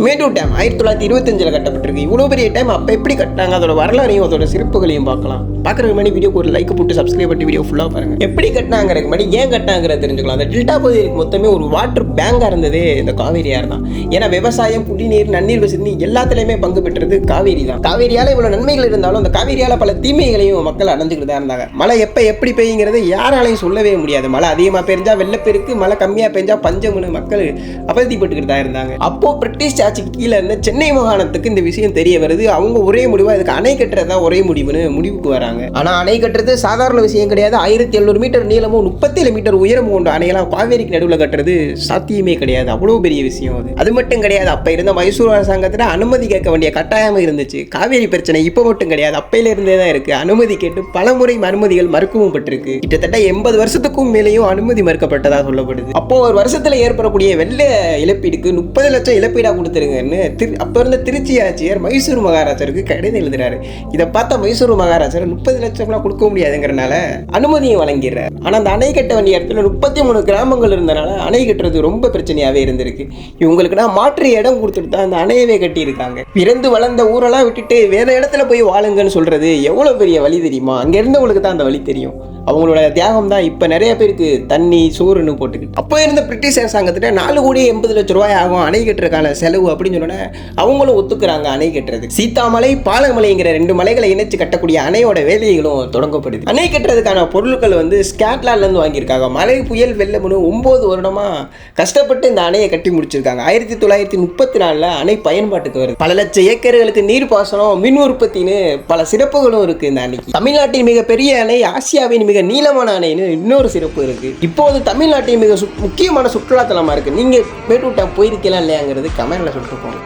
Mettur dam 1925 கட்டப்பட்டிருக்கு. இவ்வளோ பெரிய டேம் அப்போ எப்படி கட்டினாங்க, அதோட வரலாறையும் அதோட சிறப்புகளையும் பார்க்கலாம். பார்க்குறதுக்கு முன்னாடி வீடியோக்கு ஒரு லைக் போட்டு சப்ஸ்கிரைப் பண்ணி வீடியோ ஃபுல்லாக பாருங்கள். எப்படி கட்டினாங்கிறதுக்கு முன்னாடி ஏன் கட்டினாங்கிறத தெரிஞ்சுக்கலாம். அந்த டெல்டா பகுதிக்கு மொத்தமே ஒரு வாட்டர் பேங்காக இருந்ததே இந்த காவேரியார் தான். ஏன்னா விவசாயம், குடிநீர், நன்னீர் வசதி எல்லாத்துலேயுமே பங்கு பெற்றது காவேரி தான். காவேரியால் இவ்வளோ நன்மைகள் இருந்தாலும் அந்த காவேரியால் பல தீமைகளையும் மக்கள் அடைஞ்சுக்கிட்டு தான் இருந்தாங்க. மழை எப்போ எப்படி பெய்யுங்கிறது யாராலையும் சொல்லவே முடியாது. மழை அதிகமாக பெஞ்சா வெள்ளப்பெருக்கு, மழை கம்மியாக பெஞ்சா பஞ்சம்னு மக்கள் அவதிப்பட்டுக்கிட்டு தான் இருந்தாங்க. அப்போ பிரிட்டிஷ் ஆட்சிக்கு கீழே இருந்த சென்னை மாகாணத்துக்கு இந்த விஷயம் தெரிய வருது. அவங்க ஒரே முடிவாக இதுக்கு அணை கட்டுறதா ஒரே முடிவுன்னு முடிவுக்கு வராங்க. ஆனால் அணை கட்டுறது சாதாரண விஷயம் கிடையாது. 1700 மீட்டர் நீளமும் 37 மீட்டர் உயரமும் கொண்ட அணையெல்லாம் காவேரிக்கு நடுவில் கட்டுறது சாத்தியமே கிடையாது. அவ்வளோ பெரிய விஷயம் அது. அது மட்டும் கிடையாது, அப்போ இருந்த மைசூர் அரசாங்கத்தில் அனுமதி கேட்க வேண்டிய கட்டாயம் இருந்துச்சு. காவேரி பிரச்சனை இப்போ மட்டும் கிடையாது, அப்பையில இருந்தே தான் இருக்கு. அனுமதி கேட்டு பலமுறை அனுமதிகள் மறுக்கவும் பட்டிருக்கு. கிட்டத்தட்ட 80 வருஷத்துக்கும் மேலேயும் அனுமதி மறுக்கப்பட்டதா சொல்லப்படுது. அப்போ ஒரு வருஷத்துல ஏற்படக்கூடிய வெள்ள இழப்பீடுக்கு 30 லட்சம் இழப்பீடா கொடுத்துருங்கன்னு அப்ப இருந்த திருச்சி ஆட்சியர் மைசூர் மகாராஜருக்கு கடிதம் எழுதுறாரு. இதை பார்த்த மைசூர் மகாராஜர் 30 லட்சம்லாம் கொடுக்க முடியாதுங்கிறனால அனுமதியை வழங்கிறார். ஆனா அந்த அணை கட்ட வேண்டிய இடத்துல 33 கிராமங்கள் இருந்தனால அணை கட்டுறது ரொம்ப பிரச்சனையாவே இருந்திருக்கு. இவங்களுக்கு மாற்று இடம் கொடுத்துட்டு தான் அந்த அணையவே கட்டியிருக்காங்க. பிறந்து வளர்ந்த ஊரெல்லாம் விட்டுட்டு வேற இடத்துல போய் வாழுங்கன்னு சொல்றது எவ்வளவு பெரிய வழி தெரியுமா? அங்க இருந்தவங்களுக்கு தான் அந்த வழி தெரியும். அவங்களோட தியாகம் தான் இப்போ நிறைய பேருக்கு தண்ணி சோறுன்னு போட்டுக்கிட்டு. அப்போ இருந்த பிரிட்டிஷ் அரசாங்கத்திட்ட 4,80,00,000 ஆகும் அணை கட்டுறதுக்கான செலவு அப்படின்னு சொன்னோன்னே அவங்களும் ஒத்துக்கிறாங்க அணை கட்டுறது. சீத்தாமலை, பாலமலைங்கிற 2 மலைகளை இணைச்சு கட்டக்கூடிய அணையோட வேலைகளும் தொடங்கப்படுது. அணை கட்டுறதுக்கான பொருட்கள் ஸ்காட்லாண்ட்லேருந்து வாங்கியிருக்காங்க. மழை, புயல், வெள்ளம்னு 9 வருடமா கஷ்டப்பட்டு இந்த அணையை கட்டி முடிச்சிருக்காங்க. 1934 அணை பயன்பாட்டுக்கு வருது. பல லட்சம் ஏக்கர்களுக்கு நீர் பாசனம், மின் உற்பத்தின்னு பல சிறப்புகளும் இருக்கு இந்த அணைக்கு. தமிழ்நாட்டின் மிகப்பெரிய அணை, ஆசியாவின் மிக நீளமான அணைன்னு இன்னொரு சிறப்பு இருக்கு. இப்போது தமிழ்நாட்டின் மிக முக்கியமான சுற்றுலாத்தலமா இருக்கு. நீங்க மேட்டூர் டேம் போயிருக்கலாம் இல்லையாங்கிறது கமெண்ட்ல சொல்லிட்டு போங்க.